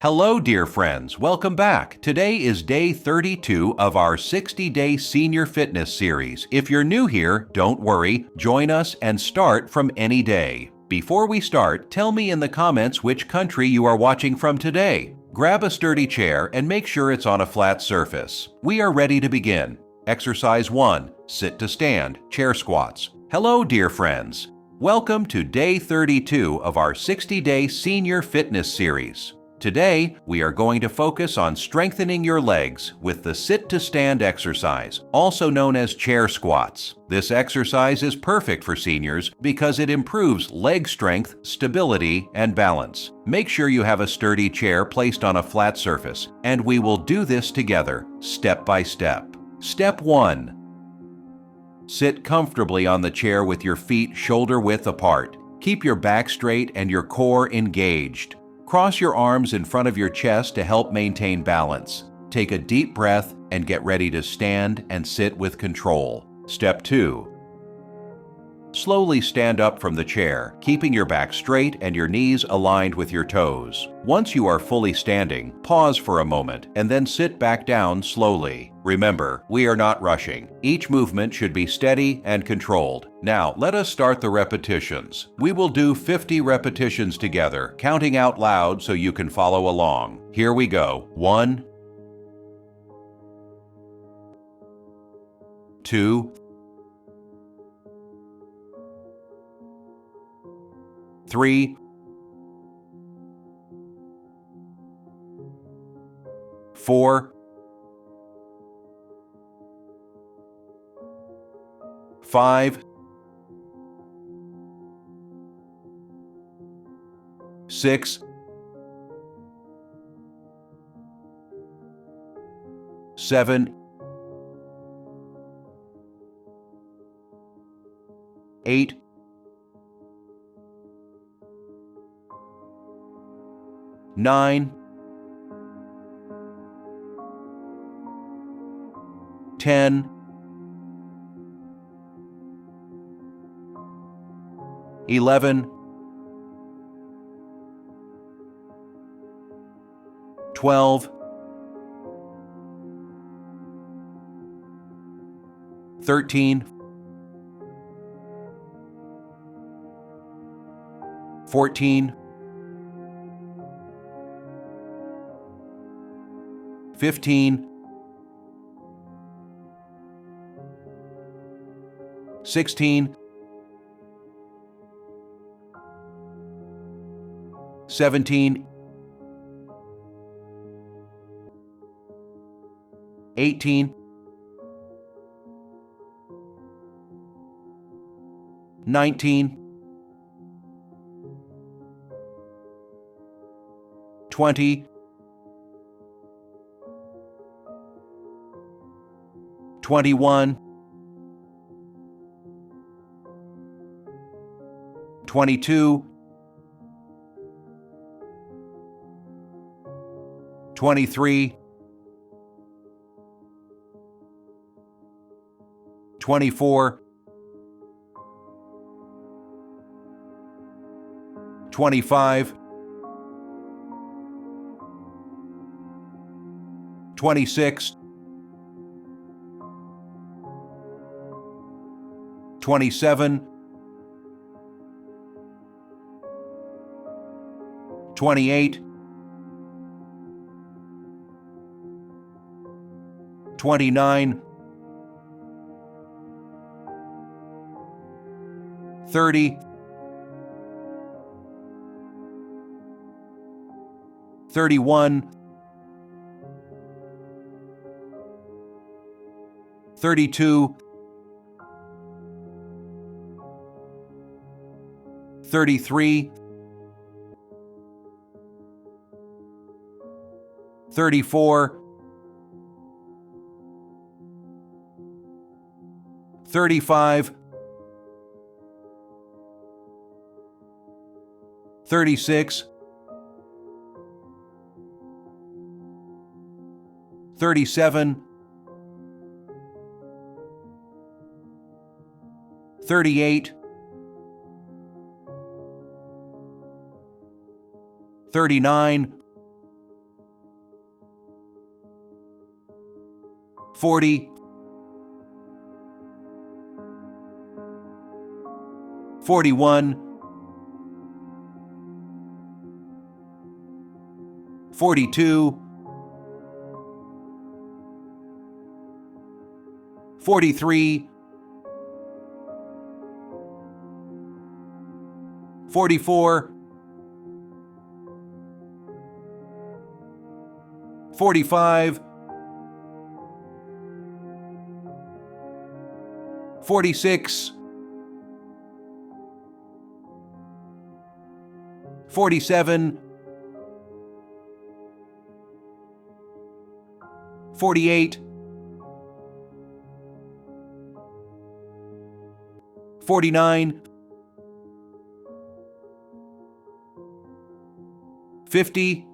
Hello, dear friends. Welcome back. Today is day 32 of our 60-day senior fitness series. If you're new here, don't worry. Join us and start from any day. Before we start, tell me in the comments which country you are watching from today. Grab a sturdy chair and make sure it's on a flat surface. We are ready to begin. Exercise 1. Sit to stand, chair squats. Hello, dear friends. Welcome to day 32 of our 60-day senior fitness series. Today, we are going to focus on strengthening your legs with the sit-to-stand exercise, also known as chair squats. This exercise is perfect for seniors because it improves leg strength, stability, and balance. Make sure you have a sturdy chair placed on a flat surface, and we will do this together, step by step. Step 1. Sit comfortably on the chair with your feet shoulder-width apart. Keep your back straight and your core engaged. Cross your arms in front of your chest to help maintain balance. Take a deep breath and get ready to stand and sit with control. Step 2. Slowly stand up from the chair, keeping your back straight and your knees aligned with your toes. Once you are fully standing, pause for a moment and then sit back down slowly. Remember, we are not rushing. Each movement should be steady and controlled. Now, let us start the repetitions. We will do 50 repetitions together, counting out loud so you can follow along. Here we go. 1, 2, 3, 4, 5, 6, 7, 8, 9, 10, 11, 12, 13, 14, 15, 16, 17, 18, 19, 20, 21, 22, 23, 24, 25, 26, 27, 28, 29, 30, 31, 32, 33, 34, 35, 36, 37, 38, 39, 40, 41, 42, 43, 44, 45, 46, 47, 48, 49, 50.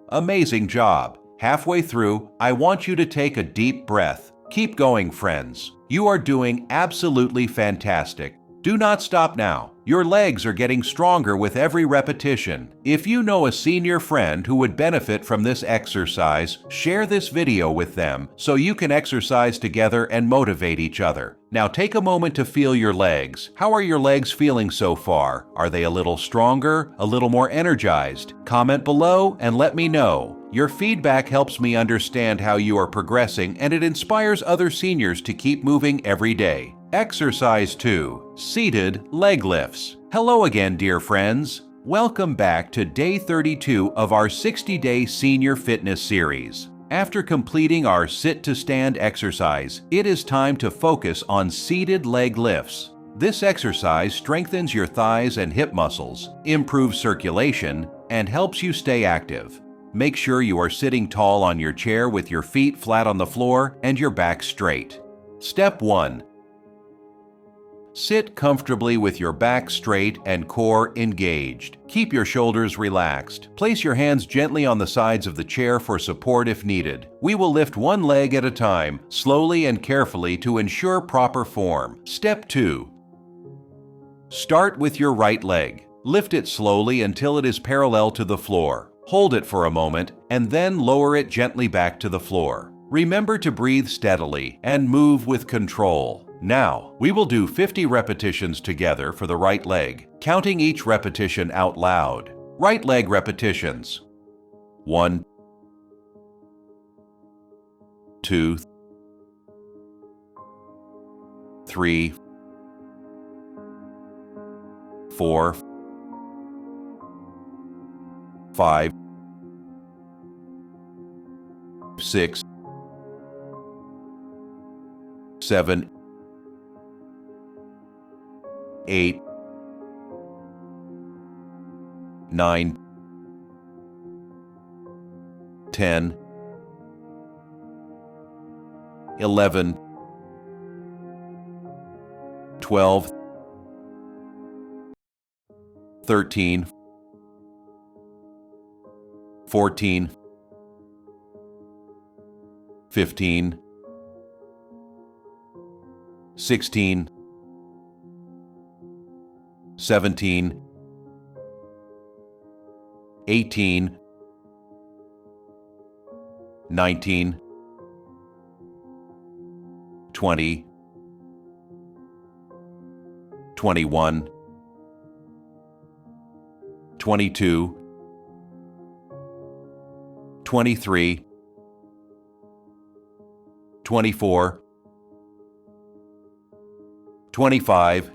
Amazing job! Halfway through, I want you to take a deep breath. Keep going, friends. You are doing absolutely fantastic. Do not stop now. Your legs are getting stronger with every repetition. If you know a senior friend who would benefit from this exercise, share this video with them so you can exercise together and motivate each other. Now take a moment to feel your legs. How are your legs feeling so far? Are they a little stronger, a little more energized? Comment below and let me know. Your feedback helps me understand how you are progressing, and it inspires other seniors to keep moving every day. Exercise 2. Seated leg lifts. Hello again, dear friends. Welcome back to day 32 of our 60-day senior fitness series. After completing our sit-to-stand exercise, it is time to focus on seated leg lifts. This exercise strengthens your thighs and hip muscles, improves circulation, and helps you stay active. Make sure you are sitting tall on your chair with your feet flat on the floor and your back straight. Step 1. Sit comfortably with your back straight and core engaged. Keep your shoulders relaxed. Place your hands gently on the sides of the chair for support if needed. We will lift one leg at a time, slowly and carefully to ensure proper form. Step 2. Start with your right leg. Lift it slowly until it is parallel to the floor. Hold it for a moment and then lower it gently back to the floor. Remember to breathe steadily and move with control. Now, we will do 50 repetitions together for the right leg, counting each repetition out loud. Right leg repetitions. 1, 2, 3, 4, 5, 6, 7, 8, 9, 10, 11, 12, 13, 14, 15, 16, 17, 18, 19, 20, 21, 22, 23, 24, 25,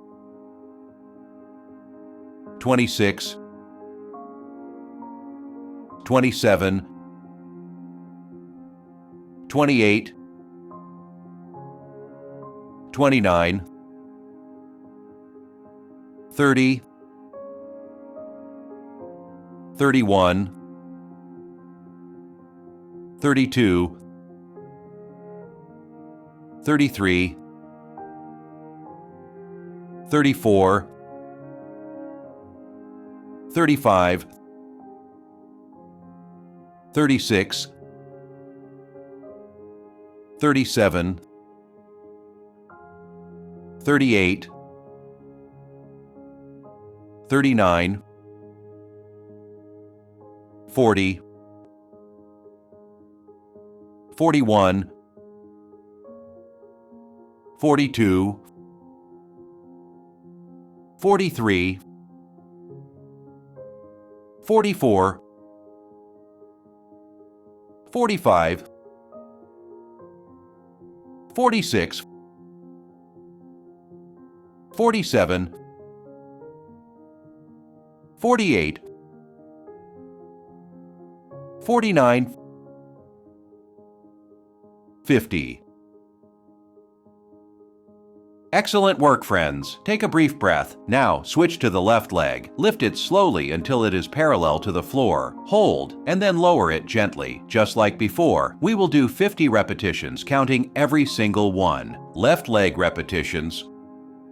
26, 27, 28, 29, 30, 31, 32, 33, 34, 35, 36, 37, 38, 39, 40, 41, 42, 43, 44, 45, 46, 47, 48, 49, 50. Excellent work, friends. Take a brief breath. Now, switch to the left leg. Lift it slowly until it is parallel to the floor. Hold, and then lower it gently. Just like before, we will do 50 repetitions, counting every single one. Left leg repetitions.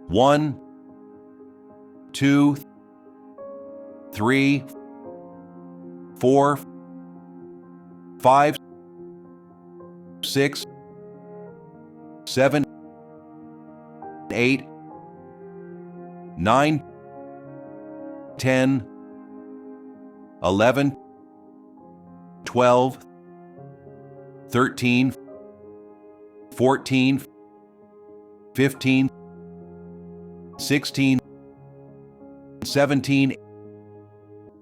1, 2, 3, 4, 5, 6, 7, 8, 9, 10, 11, 12, 13, 14, 15, 16, 17,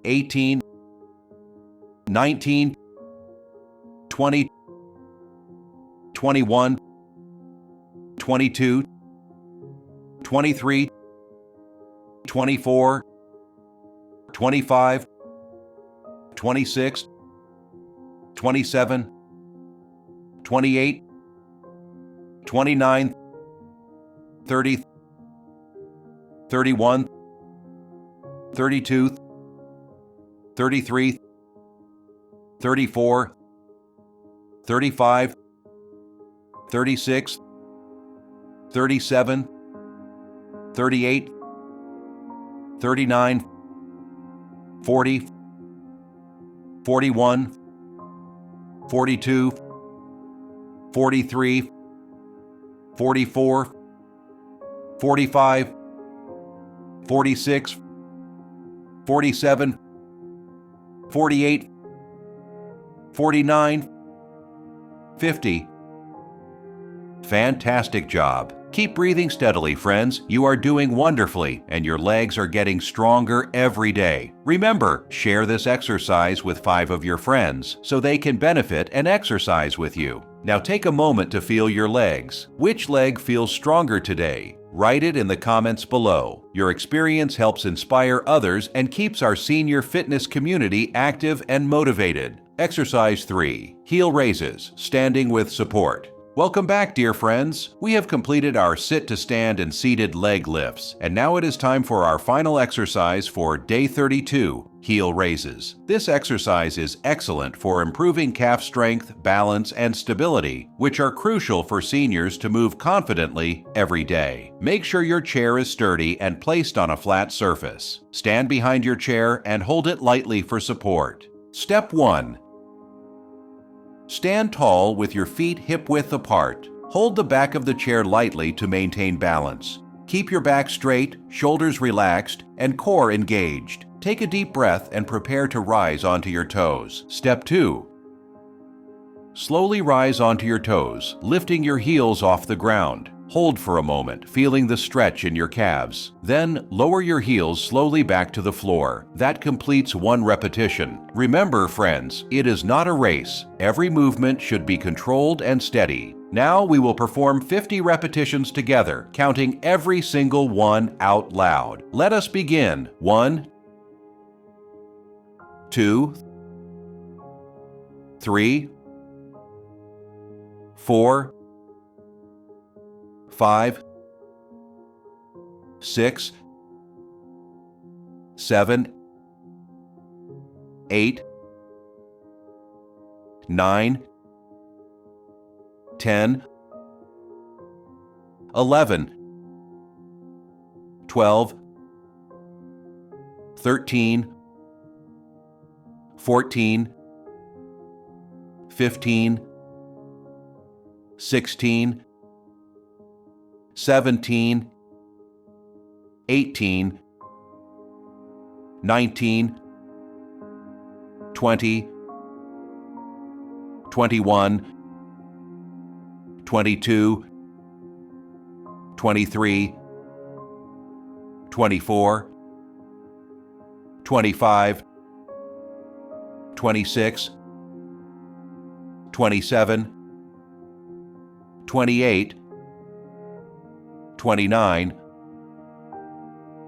18, 19, 20, 21, 22, 23, 24, 25, 26, 27, 28, 29, 30, 31, 32, 33, 34, 35, 36, 37, 38, 39, 40, 41, 42, 43, 44, 45, 46, 47, 48, 49, 50. Fantastic job. Keep breathing steadily, friends. You are doing wonderfully, and your legs are getting stronger every day. Remember, share this exercise with 5 of your friends so they can benefit and exercise with you. Now take a moment to feel your legs. Which leg feels stronger today? Write it in the comments below. Your experience helps inspire others and keeps our senior fitness community active and motivated. Exercise 3. Heel raises, standing with support. Welcome back, dear friends. We have completed our sit to stand and seated leg lifts, and now it is time for our final exercise for day 32, heel raises. This exercise is excellent for improving calf strength, balance, and stability, which are crucial for seniors to move confidently every day. Make sure your chair is sturdy and placed on a flat surface. Stand behind your chair and hold it lightly for support. Step 1. Stand tall with your feet hip-width apart. Hold the back of the chair lightly to maintain balance. Keep your back straight, shoulders relaxed, and core engaged. Take a deep breath and prepare to rise onto your toes. Step 2. Slowly rise onto your toes, lifting your heels off the ground. Hold for a moment, feeling the stretch in your calves. Then lower your heels slowly back to the floor. That completes 1 repetition. Remember, friends, it is not a race. Every movement should be controlled and steady. Now we will perform 50 repetitions together, counting every single one out loud. Let us begin. 1, 2, 3, 4, 5, 6, 7, 8, 9, 10, 11, 12, 13, 14, 15, 16, 17, 18, 19, 20, 21, 22, 23, 24, 25, 26, 27, 28, 29,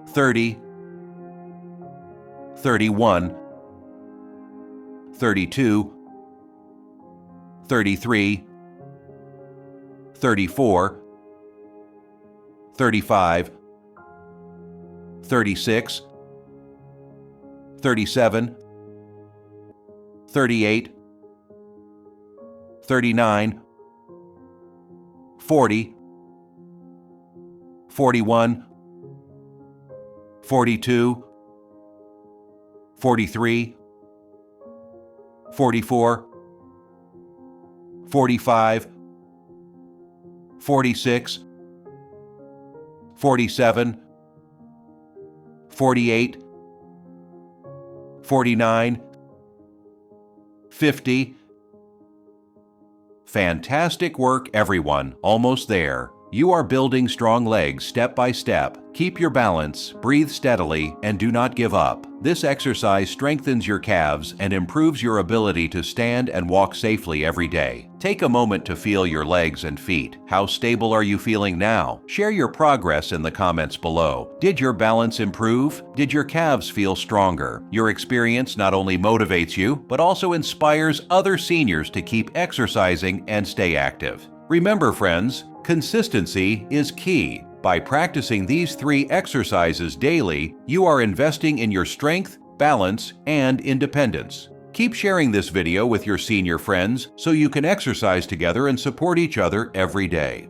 30, 31, 32, 33, 34, 35, 36, 37, 38, 39, 40, 41, 42, 43, 44, 45, 46, 47, 48, 49, 50. Fantastic work, everyone. Almost there. You are building strong legs step by step. Keep your balance, breathe steadily, and do not give up. This exercise strengthens your calves and improves your ability to stand and walk safely every day. Take a moment to feel your legs and feet. How stable are you feeling now? Share your progress in the comments below. Did your balance improve? Did your calves feel stronger? Your experience not only motivates you, but also inspires other seniors to keep exercising and stay active. Remember, friends, consistency is key. By practicing these 3 exercises daily, you are investing in your strength, balance, and independence. Keep sharing this video with your senior friends so you can exercise together and support each other every day.